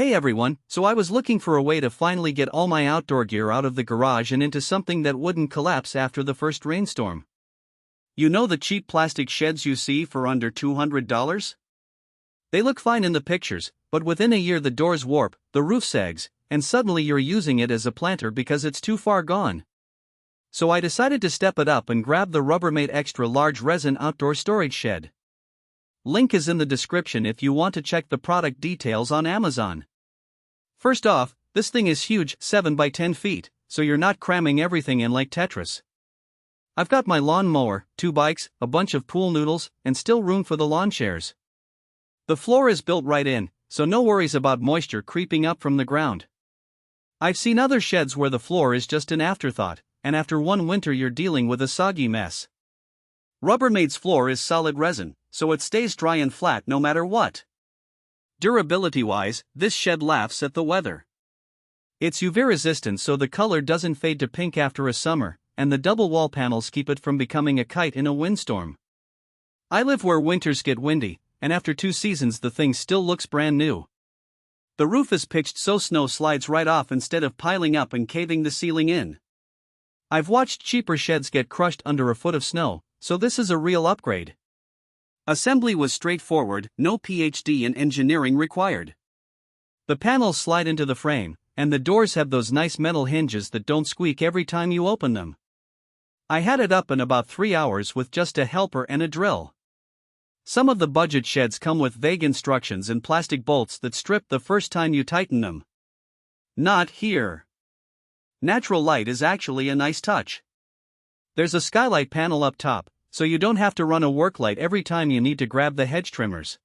Hey everyone, so I was looking for a way to finally get all my outdoor gear out of the garage and into something that wouldn't collapse after the first rainstorm. You know the cheap plastic sheds you see for under $200? They look fine in the pictures, but within a year the doors warp, the roof sags, and suddenly you're using it as a planter because it's too far gone. So I decided to step it up and grab the Rubbermaid extra large resin outdoor storage shed. Link is in the description if you want to check the product details on Amazon. First off, this thing is huge, 7 by 10 feet, so you're not cramming everything in like Tetris. I've got my lawn mower, 2 bikes, a bunch of pool noodles, and still room for the lawn chairs. The floor is built right in, so no worries about moisture creeping up from the ground. I've seen other sheds where the floor is just an afterthought, and after one winter you're dealing with a soggy mess. Rubbermaid's floor is solid resin, so it stays dry and flat no matter what. Durability-wise, this shed laughs at the weather. It's UV resistant so the color doesn't fade to pink after a summer, and the double wall panels keep it from becoming a kite in a windstorm. I live where winters get windy, and after 2 seasons the thing still looks brand new. The roof is pitched so snow slides right off instead of piling up and caving the ceiling in. I've watched cheaper sheds get crushed under a foot of snow, so this is a real upgrade. Assembly was straightforward, no PhD in engineering required. The panels slide into the frame, and the doors have those nice metal hinges that don't squeak every time you open them. I had it up in about 3 hours with just a helper and a drill. Some of the budget sheds come with vague instructions and plastic bolts that strip the first time you tighten them. Not here. Natural light is actually a nice touch. There's a skylight panel up top, so you don't have to run a work light every time you need to grab the hedge trimmers.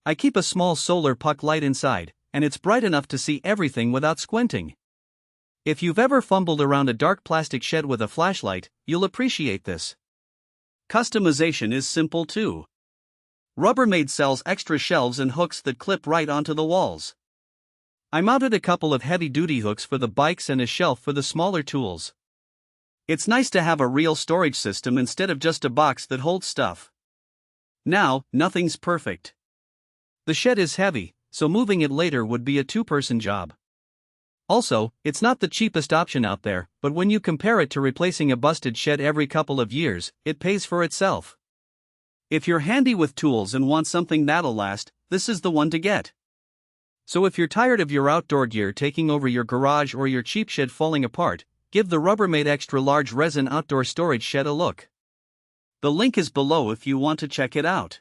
I keep a small solar puck light inside, and it's bright enough to see everything without squinting. If you've ever fumbled around a dark plastic shed with a flashlight, you'll appreciate this. Customization is simple too. Rubbermaid sells extra shelves and hooks that clip right onto the walls. I mounted a couple of heavy-duty hooks for the bikes and a shelf for the smaller tools. It's nice to have a real storage system instead of just a box that holds stuff. Now, nothing's perfect. The shed is heavy, so moving it later would be a 2-person job. Also, it's not the cheapest option out there, but when you compare it to replacing a busted shed every couple of years, it pays for itself. If you're handy with tools and want something that'll last, this is the one to get. So if you're tired of your outdoor gear taking over your garage or your cheap shed falling apart, give the Rubbermaid extra large resin outdoor storage shed a look. The link is below if you want to check it out.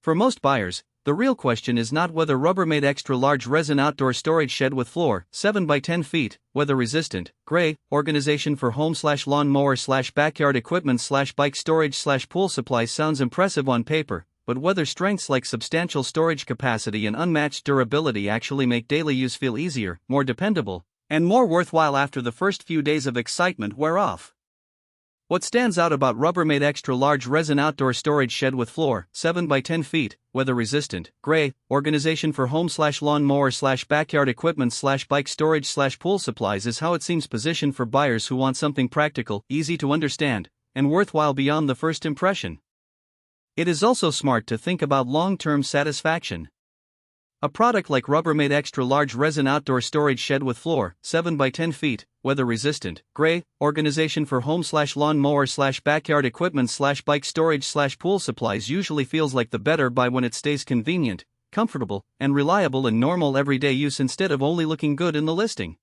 For most buyers, the real question is not whether Rubbermaid extra large resin outdoor storage shed with floor, 7 by 10 feet, weather resistant, gray, organization for home/lawn mower/backyard equipment/bike storage/pool supplies sounds impressive on paper, but whether strengths like substantial storage capacity and unmatched durability actually make daily use feel easier, more dependable, and more worthwhile after the first few days of excitement wear off. What stands out about Rubbermaid extra large resin outdoor storage shed with floor, 7 by 10 feet, weather resistant, gray, organization for home/lawn mower/backyard equipment/bike storage/pool supplies is how it seems positioned for buyers who want something practical, easy to understand, and worthwhile beyond the first impression. It is also smart to think about long-term satisfaction. A product like Rubbermaid extra large resin outdoor storage shed with floor, 7 by 10 feet, weather resistant, gray, organization for home/lawn mower/backyard equipment/bike storage/pool supplies usually feels like the better buy when it stays convenient, comfortable, and reliable in normal everyday use instead of only looking good in the listing.